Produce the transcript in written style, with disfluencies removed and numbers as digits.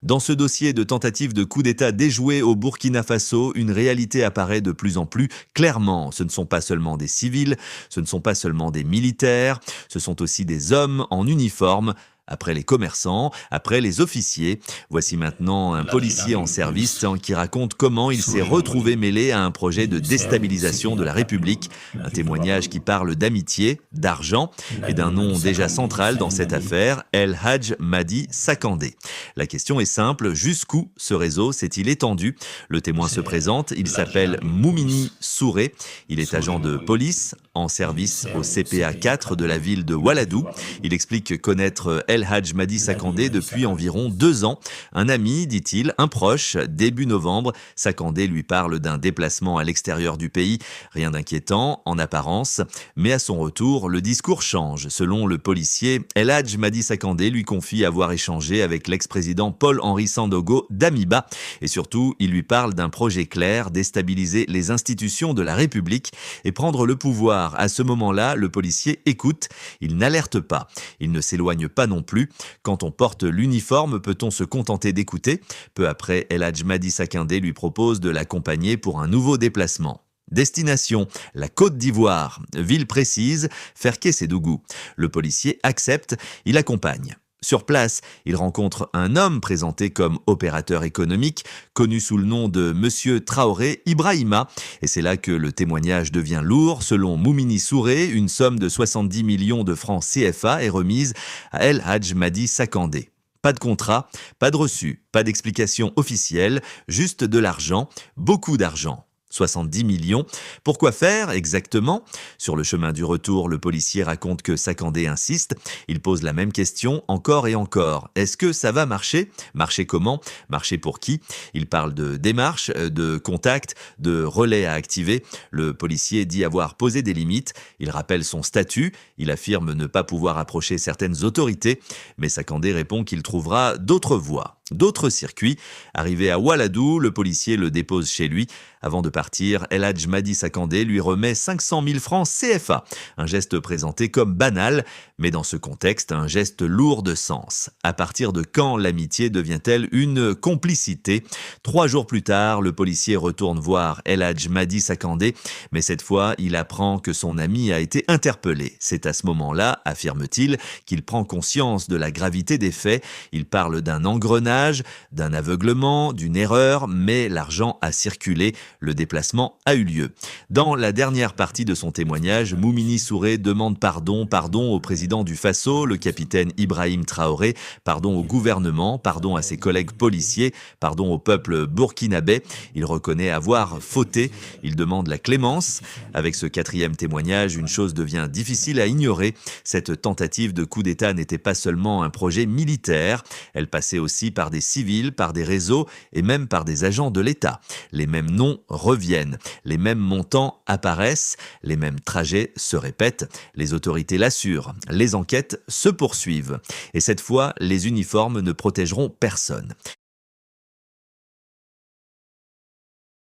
Dans ce dossier de tentative de coup d'État déjoué au Burkina Faso, une réalité apparaît de plus en plus clairement. Ce ne sont pas seulement des civils, ce ne sont pas seulement des militaires, ce sont aussi des hommes en uniforme. Après les commerçants, après les officiers. Voici maintenant un policier en service qui raconte comment il s'est retrouvé mêlé à un projet de déstabilisation de la République. Un témoignage qui parle d'amitié, d'argent et d'un nom déjà central dans cette affaire, El Hadj Madi Sakandé. La question est simple, jusqu'où ce réseau s'est-il étendu? Le témoin se présente, il s'appelle Moumini Souré. Il est agent de police en service au CPA 4 de la ville de Oualadou. Il explique connaître El Hadj Madi Sakandé depuis environ 2 ans. Un ami, dit-il, un proche, début novembre. Sakandé lui parle d'un déplacement à l'extérieur du pays. Rien d'inquiétant en apparence, mais à son retour, le discours change. Selon le policier, El Hadj Madi Sakandé lui confie avoir échangé avec l'ex-président Paul-Henri Sandaogo d'Amiba. Et surtout, il lui parle d'un projet clair, déstabiliser les institutions de la République et prendre le pouvoir. À ce moment-là, le policier écoute, il n'alerte pas. Il ne s'éloigne pas non plus. Quand on porte l'uniforme, peut-on se contenter d'écouter? Peu après, El Hadj Madi Sakandé lui propose de l'accompagner pour un nouveau déplacement. Destination, la Côte d'Ivoire. Ville précise, Ferké-Sédougou. Le policier accepte, il accompagne. Sur place, il rencontre un homme présenté comme opérateur économique, connu sous le nom de Monsieur Traoré Ibrahima. Et c'est là que le témoignage devient lourd. Selon Moumini Souré, une somme de 70 millions de francs CFA est remise à El Hadj Madi Sakandé. Pas de contrat, pas de reçu, pas d'explication officielle, juste de l'argent, beaucoup d'argent. 70 millions. Pourquoi faire exactement? Sur le chemin du retour, le policier raconte que Sakandé insiste. Il pose la même question encore et encore. Est-ce que ça va marcher? Marcher comment? Marcher pour qui? Il parle de démarches, de contacts, de relais à activer. Le policier dit avoir posé des limites. Il rappelle son statut. Il affirme ne pas pouvoir approcher certaines autorités. Mais Sakandé répond qu'il trouvera d'autres voies. D'autres circuits. Arrivé à Oualadou, le policier le dépose chez lui. Avant de partir, El Hadj Madi Sakandé lui remet 500 000 francs CFA. Un geste présenté comme banal, mais dans ce contexte, un geste lourd de sens. À partir de quand l'amitié devient-elle une complicité? 3 jours plus tard, le policier retourne voir El Hadj Madi Sakandé, mais cette fois, il apprend que son ami a été interpellé. C'est à ce moment-là, affirme-t-il, qu'il prend conscience de la gravité des faits. Il parle d'un engrenage, d'un aveuglement, d'une erreur, mais l'argent a circulé, le déplacement a eu lieu. Dans la dernière partie de son témoignage, Moumini Souré demande pardon au président du Faso, le capitaine Ibrahim Traoré, pardon au gouvernement, pardon à ses collègues policiers, pardon au peuple burkinabé. Il reconnaît avoir fauté, il demande la clémence. Avec ce 4e témoignage, une chose devient difficile à ignorer. Cette tentative de coup d'État n'était pas seulement un projet militaire, elle passait aussi par des civils, par des réseaux et même par des agents de l'État. Les mêmes noms reviennent, les mêmes montants apparaissent, les mêmes trajets se répètent, les autorités l'assurent, les enquêtes se poursuivent. Et cette fois, les uniformes ne protégeront personne.